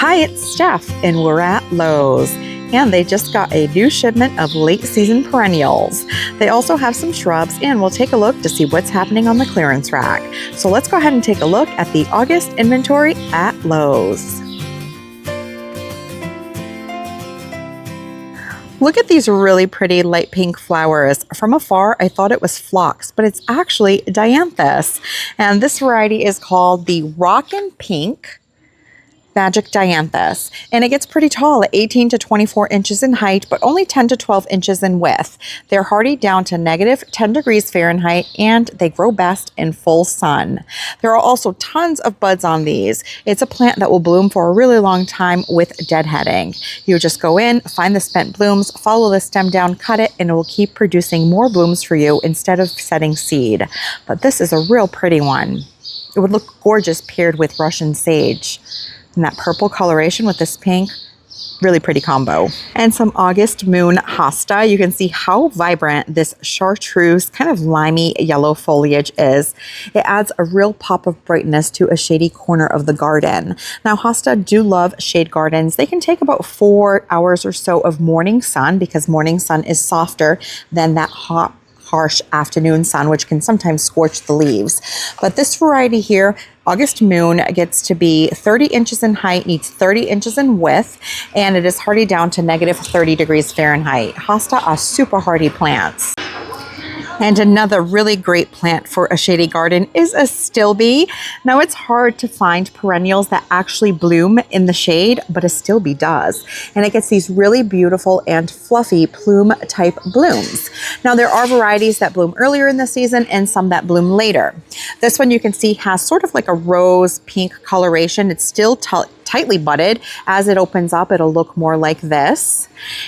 Hi, it's Steph, and we're at Lowe's. And they just got a new shipment of late season perennials. They also have some shrubs, and we'll take a look to see what's happening on the clearance rack. So let's go ahead and take a look at the August inventory at Lowe's. Look at these really pretty light pink flowers. From afar, I thought it was phlox, but it's actually dianthus. And this variety is called the Rockin' Pink Magic Dianthus, and it gets pretty tall at 18 to 24 inches in height, but only 10 to 12 inches in width. They're hardy down to -10 degrees Fahrenheit, and they grow best in full sun. There are also tons of buds on these. It's a plant that will bloom for a really long time with deadheading. You just go in, find the spent blooms, follow the stem down, cut it, and it will keep producing more blooms for you instead of setting seed. But this is a real pretty one. It would look gorgeous paired with Russian sage. And that purple coloration with this pink, really pretty combo. And some August moon hosta. You can see how vibrant this chartreuse kind of limey yellow foliage is. It adds a real pop of brightness to a shady corner of the garden. Now hosta do love shade gardens. They can take about 4 hours or so of morning sun because morning sun is softer than that hot, harsh afternoon sun, which can sometimes scorch the leaves. But this variety here, August moon, gets to be 30 inches in height, needs 30 inches in width, and it is hardy down to -30 degrees Fahrenheit. Hosta are super hardy plants. And another really great plant for a shady garden is a stilbe. Now it's hard to find perennials that actually bloom in the shade, but a stilbe does. And it gets these really beautiful and fluffy plume type blooms. Now there are varieties that bloom earlier in the season and some that bloom later. This one you can see has sort of like a rose pink coloration. It's still tightly budded. As it opens up, it'll look more like this.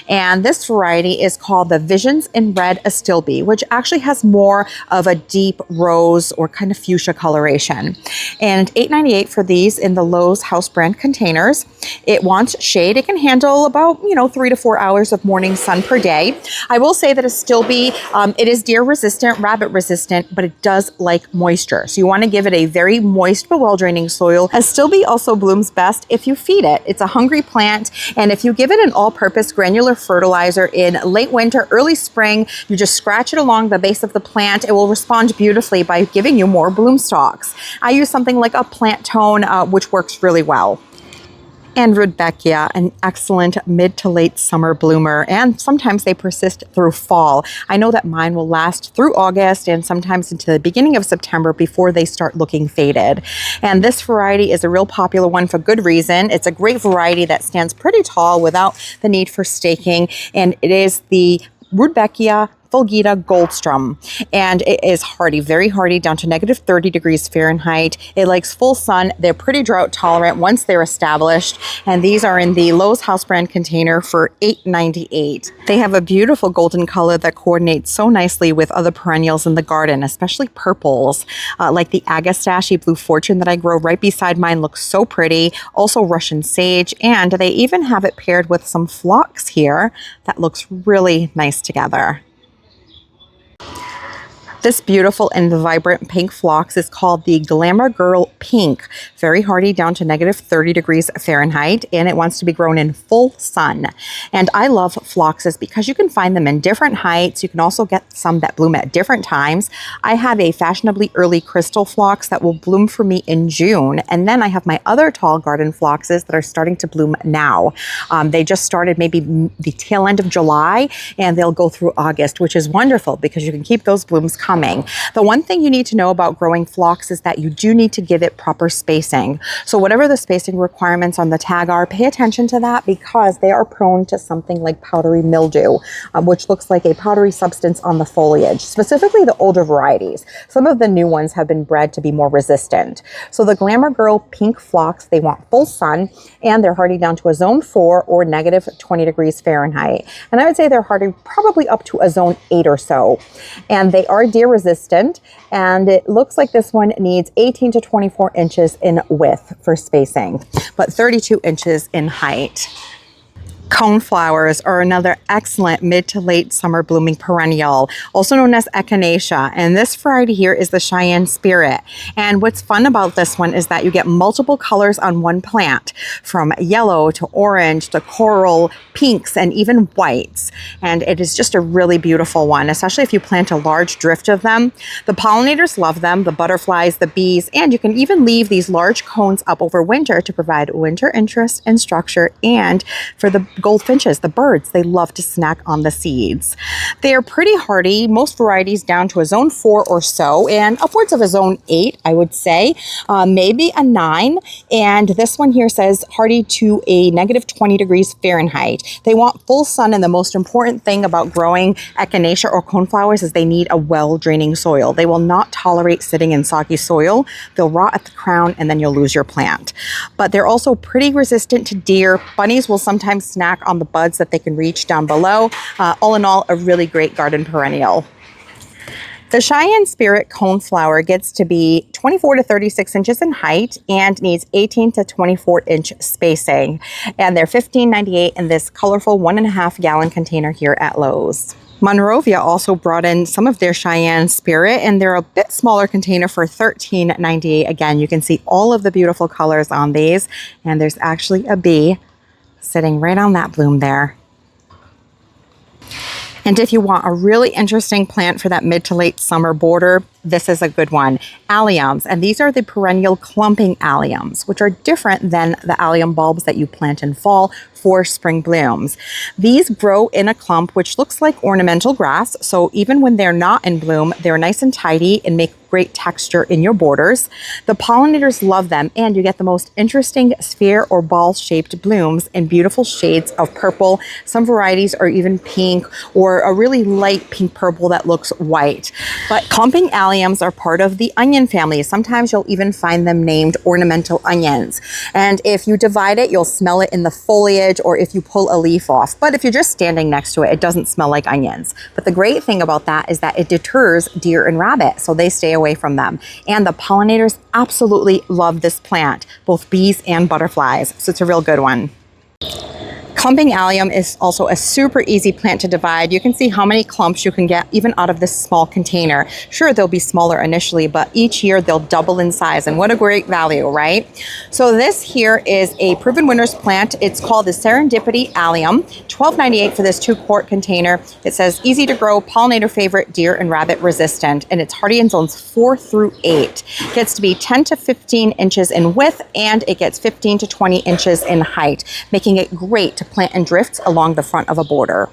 And this variety is called the Visions in Red Astilbe, which actually has more of a deep rose or kind of fuchsia coloration. And $8.98 for these in the Lowe's house brand containers. It wants shade. It can handle about, 3 to 4 hours of morning sun per day. I will say that Astilbe, it is deer resistant, rabbit resistant, but it does like moisture. So you want to give it a very moist but well draining soil. Astilbe also blooms best if you feed it. It's a hungry plant, and if you give it an all-purpose granular fertilizer in late winter, early spring, you just scratch it along the base of the plant, it will respond beautifully by giving you more bloom stalks. I use something like a plant tone, which works really well. And Rudbeckia, an excellent mid to late summer bloomer, and sometimes they persist through fall. I know that mine will last through August and sometimes into the beginning of September before they start looking faded. And this variety is a real popular one for good reason. It's a great variety that stands pretty tall without the need for staking, and it is the Rudbeckia Fulgida Goldstrum, and it is hardy, very hardy, down to -30 degrees Fahrenheit. It likes full sun. They're pretty drought tolerant once they're established, and these are in the Lowe's house brand container for $8.98. They have a beautiful golden color that coordinates so nicely with other perennials in the garden, especially purples, like the Agastache Blue Fortune that I grow right beside mine looks so pretty. Also Russian sage, and they even have it paired with some phlox here that looks really nice together. This beautiful and vibrant pink phlox is called the Glamour Girl Pink. Very hardy, down to -30 degrees Fahrenheit, and it wants to be grown in full sun. And I love phloxes because you can find them in different heights. You can also get some that bloom at different times. I have a fashionably early crystal phlox that will bloom for me in June. And then I have my other tall garden phloxes that are starting to bloom now. They just started maybe the tail end of July, and they'll go through August, which is wonderful because you can keep those blooms coming. The one thing you need to know about growing phlox is that you do need to give it proper spacing. So whatever the spacing requirements on the tag are, pay attention to that because they are prone to something like powdery mildew, which looks like a powdery substance on the foliage, specifically the older varieties. Some of the new ones have been bred to be more resistant. So the Glamour Girl Pink Phlox, they want full sun, and they're hardy down to a zone 4 or -20 degrees Fahrenheit. And I would say they're hardy probably up to a zone 8 or so. And they are deer resistant, and it looks like this one needs 18 to 24 inches in width for spacing, but 32 inches in height. Coneflowers are another excellent mid to late summer blooming perennial, also known as echinacea. And this variety here is the Cheyenne Spirit. And what's fun about this one is that you get multiple colors on one plant, from yellow to orange to coral, pinks, and even whites. And it is just a really beautiful one, especially if you plant a large drift of them. The pollinators love them, the butterflies, the bees, and you can even leave these large cones up over winter to provide winter interest and structure. And for the goldfinches, the birds, they love to snack on the seeds. They are pretty hardy, most varieties down to a zone 4 or so, and upwards of a zone 8, I would say, maybe a 9. And this one here says hardy to a negative 20 degrees Fahrenheit. They want full sun, and the most important thing about growing echinacea or coneflowers is they need a well-draining soil. They will not tolerate sitting in soggy soil. They'll rot at the crown, and then you'll lose your plant. But they're also pretty resistant to deer. Bunnies will sometimes snack on the buds that they can reach down below. All in all, a really great garden perennial. The Cheyenne Spirit coneflower gets to be 24 to 36 inches in height and needs 18 to 24 inch spacing. And they're $15.98 in this colorful 1.5 gallon container here at Lowe's. Monrovia also brought in some of their Cheyenne Spirit, and they're a bit smaller container for $13.98. Again, you can see all of the beautiful colors on these, and there's actually a bee sitting right on that bloom there. And if you want a really interesting plant for that mid to late summer border, this is a good one. Alliums, and these are the perennial clumping alliums, which are different than the allium bulbs that you plant in fall for spring blooms. These grow in a clump, which looks like ornamental grass, so even when they're not in bloom, they're nice and tidy and make great texture in your borders. The pollinators love them, and you get the most interesting sphere or ball-shaped blooms in beautiful shades of purple. Some varieties are even pink, or a really light pink purple that looks white. But clumping alliums are part of the onion family. Sometimes you'll even find them named ornamental onions. And if you divide it, you'll smell it in the foliage, or if you pull a leaf off. But if you're just standing next to it, it doesn't smell like onions. But the great thing about that is that it deters deer and rabbit, so they stay away from them. And the pollinators absolutely love this plant, both bees and butterflies. So it's a real good one. Clumping allium is also a super easy plant to divide. You can see how many clumps you can get even out of this small container. Sure, they'll be smaller initially, but each year they'll double in size, and what a great value, right? So this here is a proven winner's plant. It's called the Serendipity Allium, $12.98 for this 2-quart container. It says easy to grow, pollinator favorite, deer and rabbit resistant, and it's hardy in zones 4 through 8. Gets to be 10 to 15 inches in width, and it gets 15 to 20 inches in height, making it great to plant in drifts along the front of a border.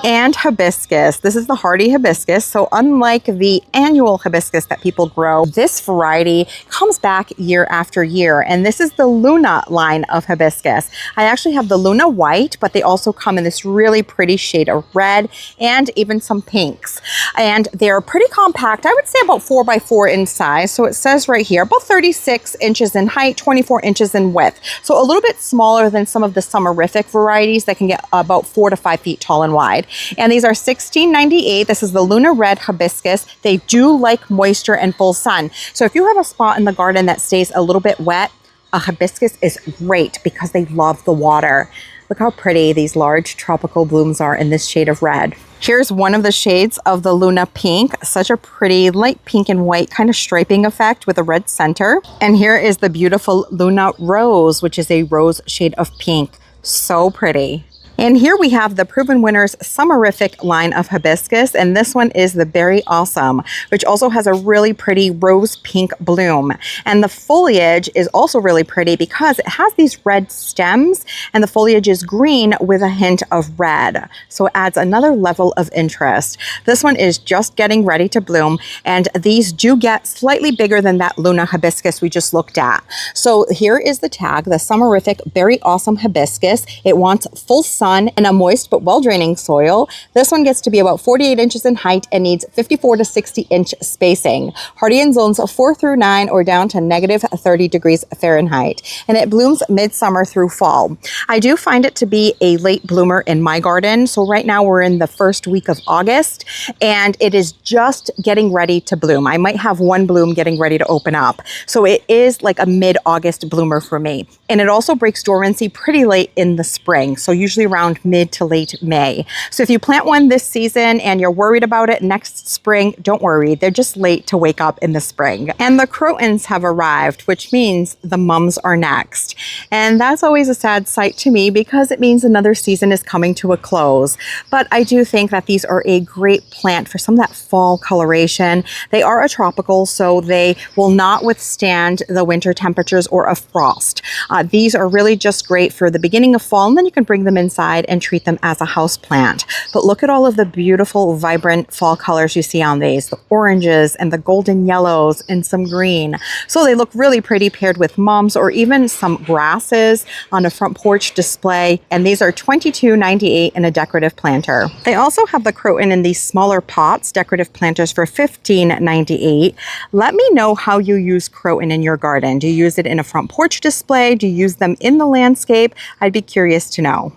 And hibiscus. This is the hardy hibiscus. So unlike the annual hibiscus that people grow, this variety comes back year after year. And this is the Luna line of hibiscus. I actually have the Luna white, but they also come in this really pretty shade of red and even some pinks. And they're pretty compact. I would say about 4 by 4 in size. So it says right here, about 36 inches in height, 24 inches in width. So a little bit smaller than some of the summerific varieties that can get about 4 to 5 feet tall and wide. And these are $16.98. This is the Luna Red hibiscus. They do like moisture and full sun. So if you have a spot in the garden that stays a little bit wet, a hibiscus is great because they love the water. Look how pretty these large tropical blooms are in this shade of red. Here's one of the shades of the Luna Pink. Such a pretty light pink and white kind of striping effect with a red center. And here is the beautiful Luna Rose, which is a rose shade of pink. So pretty. And here we have the Proven Winners Summerific line of hibiscus, and this one is the Berry Awesome, which also has a really pretty rose pink bloom. And the foliage is also really pretty because it has these red stems, and the foliage is green with a hint of red. So it adds another level of interest. This one is just getting ready to bloom, and these do get slightly bigger than that Luna hibiscus we just looked at. So here is the tag, the Summerific Berry Awesome Hibiscus. It wants full sun and a moist but well-draining soil. This one gets to be about 48 inches in height and needs 54 to 60 inch spacing. Hardy in zones 4 through 9 or down to negative 30 degrees Fahrenheit. And it blooms midsummer through fall. I do find it to be a late bloomer in my garden. So right now we're in the first week of August and it is just getting ready to bloom. I might have one bloom getting ready to open up. So it is like a mid-August bloomer for me. And it also breaks dormancy pretty late in the spring. So usually around around mid to late May. So if you plant one this season and you're worried about it next spring, don't worry. They're just late to wake up in the spring. And the crotons have arrived, which means the mums are next. And that's always a sad sight to me because it means another season is coming to a close. But I do think that these are a great plant for some of that fall coloration. They are a tropical, so they will not withstand the winter temperatures or a frost. These are really just great for the beginning of fall, and then you can bring them inside and treat them as a house plant. But look at all of the beautiful, vibrant fall colors you see on these, the oranges and the golden yellows and some green. So they look really pretty paired with mums or even some grasses on a front porch display. And these are $22.98 in a decorative planter. They also have the croton in these smaller pots, decorative planters for $15.98. Let me know how you use croton in your garden. Do you use it in a front porch display? Do you use them in the landscape? I'd be curious to know.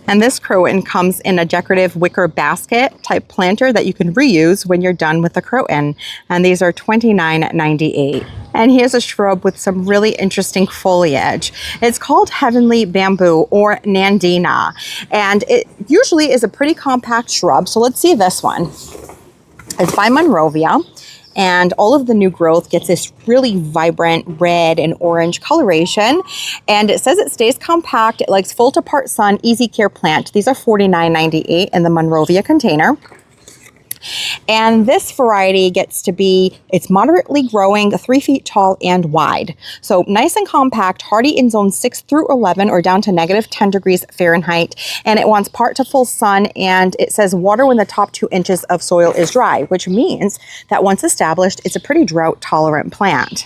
And this croton comes in a decorative wicker basket type planter that you can reuse when you're done with the croton. And these are $29.98. And here's a shrub with some really interesting foliage. It's called heavenly bamboo or nandina. And it usually is a pretty compact shrub. So let's see this one. It's by Monrovia. And all of the new growth gets this really vibrant red and orange coloration. And it says it stays compact. It likes full to part sun, easy care plant. These are $49.98 in the Monrovia container. And this variety gets to be, it's moderately growing, 3 feet tall and wide. So nice and compact, hardy in zones 6 through 11 or down to -10 degrees Fahrenheit. And it wants part to full sun, and it says water when the top 2 inches of soil is dry, which means that once established, it's a pretty drought tolerant plant.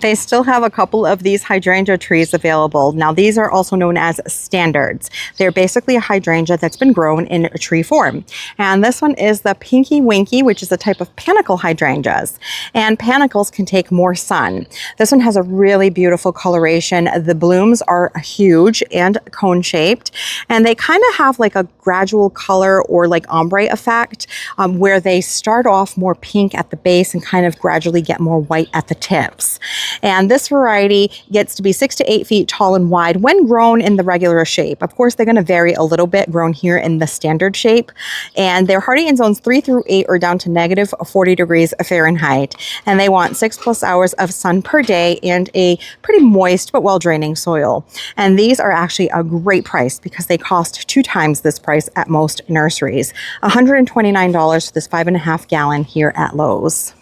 They still have a couple of these hydrangea trees available. Now, these are also known as standards. They're basically a hydrangea that's been grown in a tree form. And this one is the Pinky Winky, which is a type of panicle hydrangeas. And panicles can take more sun. This one has a really beautiful coloration. The blooms are huge and cone-shaped. And they kind of have like a gradual color or like ombre effect where they start off more pink at the base and kind of gradually get more white at the tips. And this variety gets to be 6 to 8 feet tall and wide when grown in the regular shape. Of course, they're going to vary a little bit grown here in the standard shape. And they're hardy in zones 3 through 8 or down to -40 degrees Fahrenheit. And they want 6+ hours of sun per day and a pretty moist but well-draining soil. And these are actually a great price because they cost 2 times this price at most nurseries. $129 for this 5.5 gallon here at Lowe's.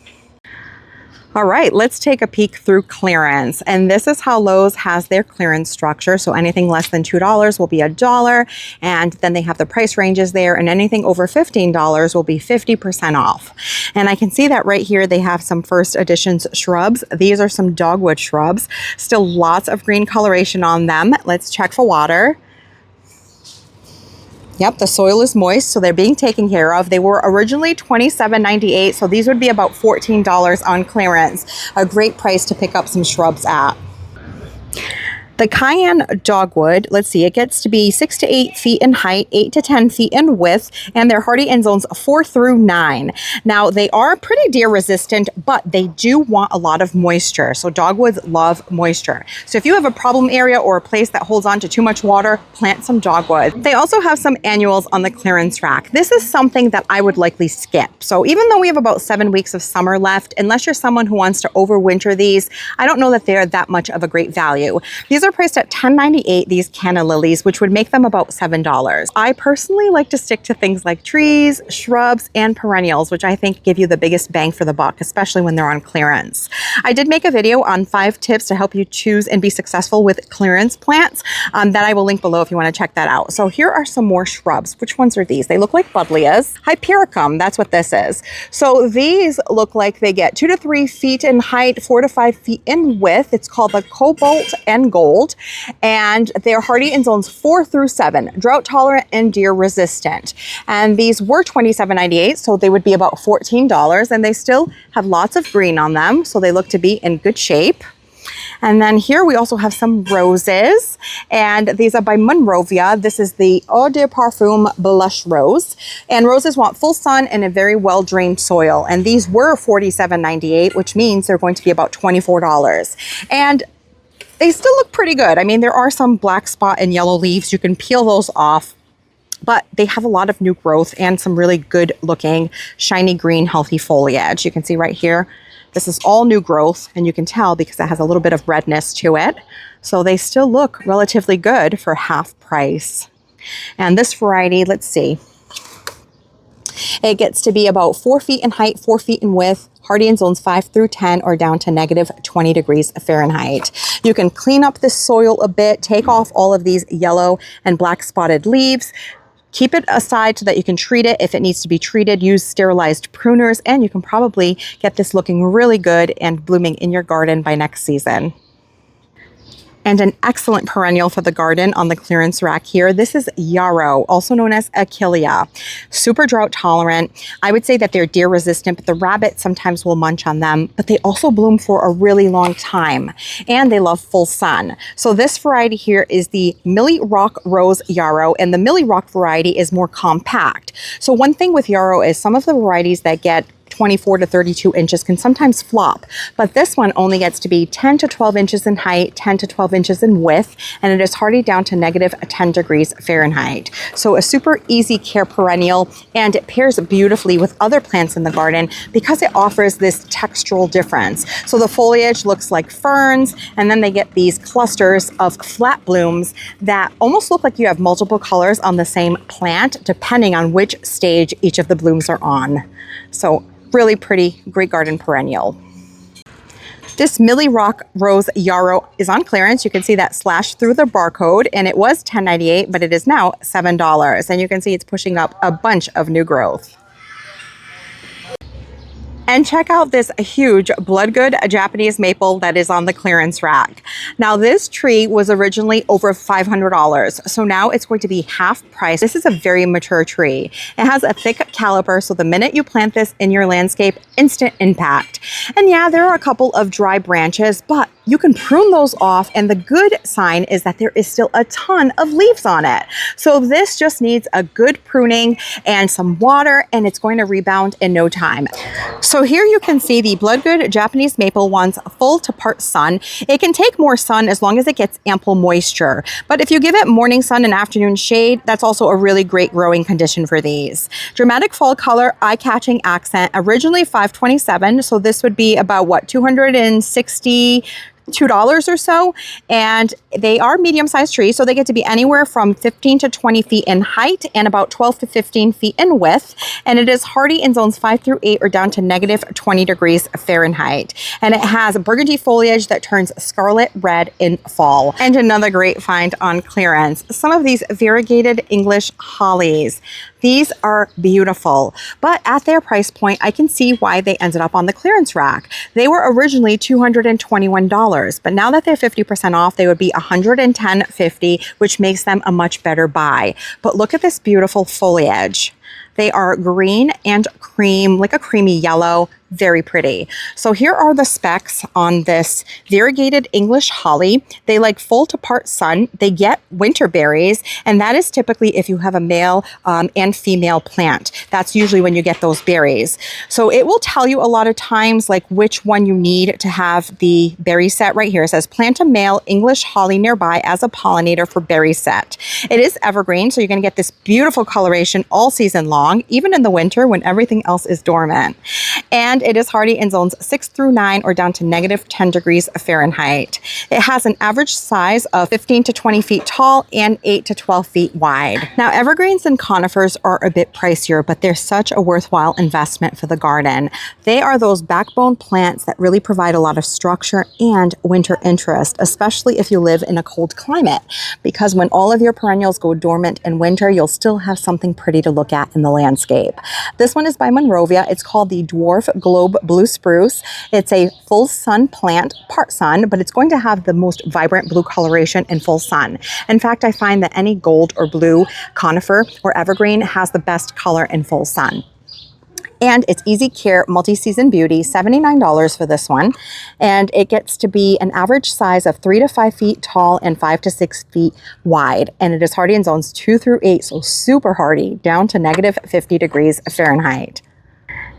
All right, let's take a peek through clearance. And this is how Lowe's has their clearance structure. So anything less than $2 will be $1. And then they have the price ranges there. And anything over $15 will be 50% off. And I can see that right here, they have some first editions shrubs. These are some dogwood shrubs. Still lots of green coloration on them. Let's check for water. Yep, the soil is moist, so they're being taken care of. They were originally $27.98, so these would be about $14 on clearance. A great price to pick up some shrubs at. The cayenne dogwood, let's see, it gets to be 6 to 8 feet in height, 8 to 10 feet in width, and they're hardy in zones 4 through 9. Now, they are pretty deer resistant, but they do want a lot of moisture. So dogwoods love moisture. So if you have a problem area or a place that holds on to too much water, plant some dogwood. They also have some annuals on the clearance rack. This is something that I would likely skip. So even though we have about 7 weeks of summer left, unless you're someone who wants to overwinter these, I don't know that they're that much of a great value. These are priced at $10.98, these canna lilies, which would make them about $7. I personally like to stick to things like trees, shrubs, and perennials, which I think give you the biggest bang for the buck, especially when they're on clearance. I did make a video on 5 tips to help you choose and be successful with clearance plants that I will link below if you want to check that out. So here are some more shrubs. Which ones are these? They look like buddleias. Hypericum, that's what this is. So these look like they get 2 to 3 feet in height, 4 to 5 feet in width. It's called the Cobalt and Gold. And they're hardy in zones 4 through 7, drought tolerant and deer resistant. And these were $27.98, so they would be about $14. And they still have lots of green on them, so they look to be in good shape. And then here we also have some roses, and these are by Monrovia. This is the Eau de Parfum Blush Rose. And roses want full sun and a very well-drained soil. And these were $47.98, which means they're going to be about $24. And they still look pretty good. I mean, there are some black spot and yellow leaves. You can peel those off, but they have a lot of new growth and some really good looking shiny green healthy foliage. You can see right here, this is all new growth, and you can tell because it has a little bit of redness to it. So they still look relatively good for half price. And this variety, let's see, it gets to be about 4 feet in height, 4 feet in width, hardy in zones 5 through 10 or down to negative 20 degrees Fahrenheit. You can clean up the soil a bit, take off all of these yellow and black spotted leaves, keep it aside so that you can treat it if it needs to be treated. Use sterilized pruners, and you can probably get this looking really good and blooming in your garden by next season. And an excellent perennial for the garden on the clearance rack here. This is yarrow, also known as Achillea. Super drought tolerant. I would say that they're deer resistant, but the rabbits sometimes will munch on them, but they also bloom for a really long time, and they love full sun. So this variety here is the Millie Rock Rose Yarrow, and the Millie Rock variety is more compact. So one thing with yarrow is some of the varieties that get 24 to 32 inches can sometimes flop, but this one only gets to be 10 to 12 inches in height, 10 to 12 inches in width, and it is hardy down to negative 10 degrees Fahrenheit. So a super easy care perennial, and it pairs beautifully with other plants in the garden because it offers this textural difference. So the foliage looks like ferns, and then they get these clusters of flat blooms that almost look like you have multiple colors on the same plant, depending on which stage each of the blooms are on. So really pretty, great garden perennial. This Millie Rock Rose Yarrow is on clearance. You can see that slash through the barcode, and it was $10.98, but it is now $7. And you can see it's pushing up a bunch of new growth. And check out this huge bloodgood Japanese maple that is on the clearance rack. Now this tree was originally over $500, so now it's going to be half price. This is a very mature tree. It has a thick caliper, so the minute you plant this in your landscape, instant impact. And yeah, there are a couple of dry branches, but you can prune those off, and the good sign is that there is still a ton of leaves on it. So this just needs a good pruning and some water, and it's going to rebound in no time. So here you can see the bloodgood Japanese maple wants full to part sun. It can take more sun as long as it gets ample moisture. But if you give it morning sun and afternoon shade, that's also a really great growing condition for these. Dramatic fall color, eye-catching accent, originally $527, so this would be about what, $262 or so, and they are medium-sized trees, so they get to be anywhere from 15 to 20 feet in height and about 12 to 15 feet in width, and it is hardy in zones 5 through 8 or down to negative 20 degrees Fahrenheit, and it has burgundy foliage that turns scarlet red in fall. And another great find on clearance, some of these variegated English hollies. These are beautiful, but at their price point, I can see why they ended up on the clearance rack. They were originally $221, but now that they're 50% off, they would be $110.50, which makes them a much better buy. But look at this beautiful foliage. They are green and cream, like a creamy yellow, very pretty. So here are the specs on this variegated English holly. They like full to part sun. They get winter berries, and that is typically if you have a male and female plant. That's usually when you get those berries. So it will tell you a lot of times like which one you need to have the berry set right here. It says plant a male English holly nearby as a pollinator for berry set. It is evergreen, so you're going to get this beautiful coloration all season long, even in the winter when everything else is dormant. And it is hardy in zones 6 through 9 or down to negative 10 degrees Fahrenheit. It has an average size of 15 to 20 feet tall and 8 to 12 feet wide. Now, evergreens and conifers are a bit pricier, but they're such a worthwhile investment for the garden. They are those backbone plants that really provide a lot of structure and winter interest, especially if you live in a cold climate, because when all of your perennials go dormant in winter, you'll still have something pretty to look at in the landscape. This one is by Monrovia. It's called the Dwarf Globe Blue Spruce. It's a full sun plant, part sun, but it's going to have the most vibrant blue coloration in full sun. In fact, I find that any gold or blue conifer or evergreen has the best color in full sun. And it's easy care, multi-season beauty, $79 for this one. And it gets to be an average size of 3 to 5 feet tall and 5 to 6 feet wide. And it is hardy in zones 2 through 8, so super hardy, down to negative 50 degrees Fahrenheit.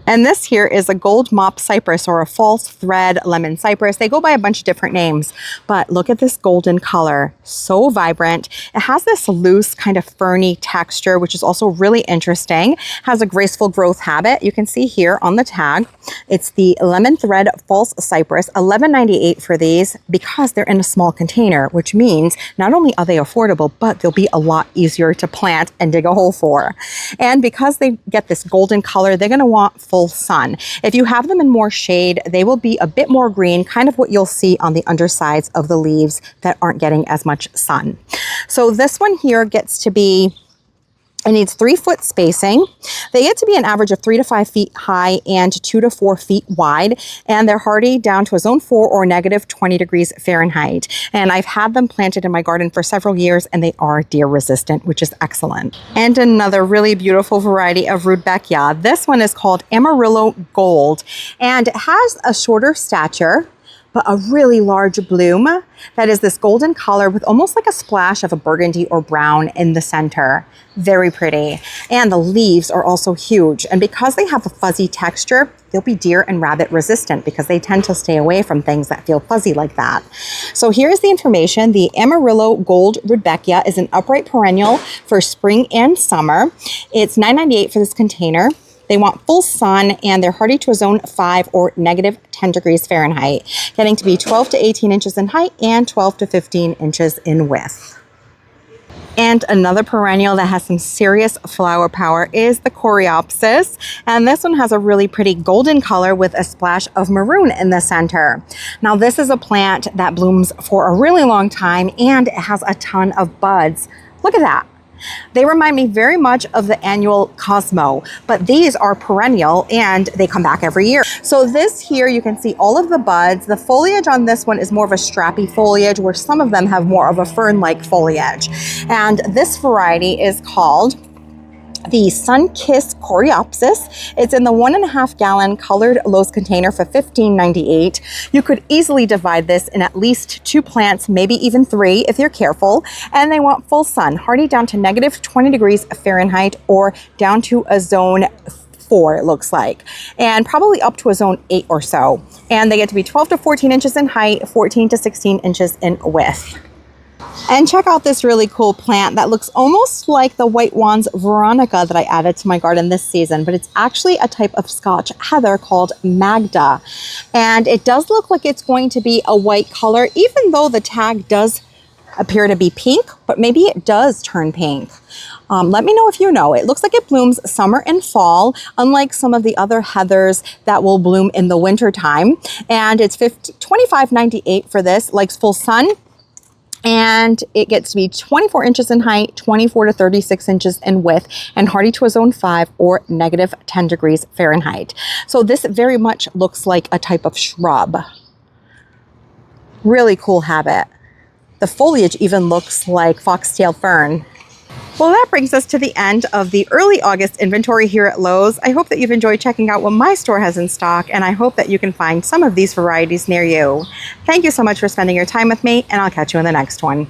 And this here is a gold mop cypress, or a false thread lemon cypress. They go by a bunch of different names, but look at this golden color. So vibrant. It has this loose kind of ferny texture, which is also really interesting. Has a graceful growth habit. You can see here on the tag, it's the lemon thread false cypress, $11.98 for these, because they're in a small container, which means not only are they affordable, but they'll be a lot easier to plant and dig a hole for. And because they get this golden color, they're going to want full sun. If you have them in more shade, they will be a bit more green, kind of what you'll see on the undersides of the leaves that aren't getting as much sun. So this one here gets to be, it needs 3-foot spacing. They get to be an average of 3 to 5 feet high and 2 to 4 feet wide. And they're hardy down to a zone 4 or negative 20 degrees Fahrenheit. And I've had them planted in my garden for several years, and they are deer resistant, which is excellent. And another really beautiful variety of Rudbeckia. This one is called Amarillo Gold, and it has a shorter stature, but a really large bloom that is this golden color with almost like a splash of a burgundy or brown in the center. Very pretty. And the leaves are also huge. And because they have a fuzzy texture, they'll be deer and rabbit resistant, because they tend to stay away from things that feel fuzzy like that. So here's the information. The Amarillo Gold Rudbeckia is an upright perennial for spring and summer. It's $9.98 for this container. They want full sun, and they're hardy to a zone 5 or negative 10 degrees Fahrenheit, getting to be 12 to 18 inches in height and 12 to 15 inches in width. And another perennial that has some serious flower power is the Coreopsis. And this one has a really pretty golden color with a splash of maroon in the center. Now, this is a plant that blooms for a really long time, and it has a ton of buds. Look at that. They remind me very much of the annual Cosmo, but these are perennial and they come back every year. So this here, you can see all of the buds. The foliage on this one is more of a strappy foliage, where some of them have more of a fern-like foliage. And this variety is called the Sun-Kissed Coreopsis. It's in the 1.5 gallon colored Lowe's container for $15.98. You could easily divide this in at least 2 plants, maybe even 3 if you're careful. And they want full sun, hardy down to negative 20 degrees Fahrenheit or down to a zone 4, it looks like, and probably up to a zone 8 or so. And they get to be 12 to 14 inches in height, 14 to 16 inches in width. And check out this really cool plant that looks almost like the White Wands Veronica that I added to my garden this season, but it's actually a type of Scotch heather called Magda. And it does look like it's going to be a white color, even though the tag does appear to be pink, but maybe it does turn pink. Let me know if you know. It looks like it blooms summer and fall, unlike some of the other heathers that will bloom in the winter time. And it's $25.98 for this, likes full sun. And it gets to be 24 inches in height, 24 to 36 inches in width, and hardy to a zone 5 or negative 10 degrees Fahrenheit. So this very much looks like a type of shrub. Really cool habit. The foliage even looks like foxtail fern. Well, that brings us to the end of the early August inventory here at Lowe's. I hope that you've enjoyed checking out what my store has in stock, and I hope that you can find some of these varieties near you. Thank you so much for spending your time with me, and I'll catch you in the next one.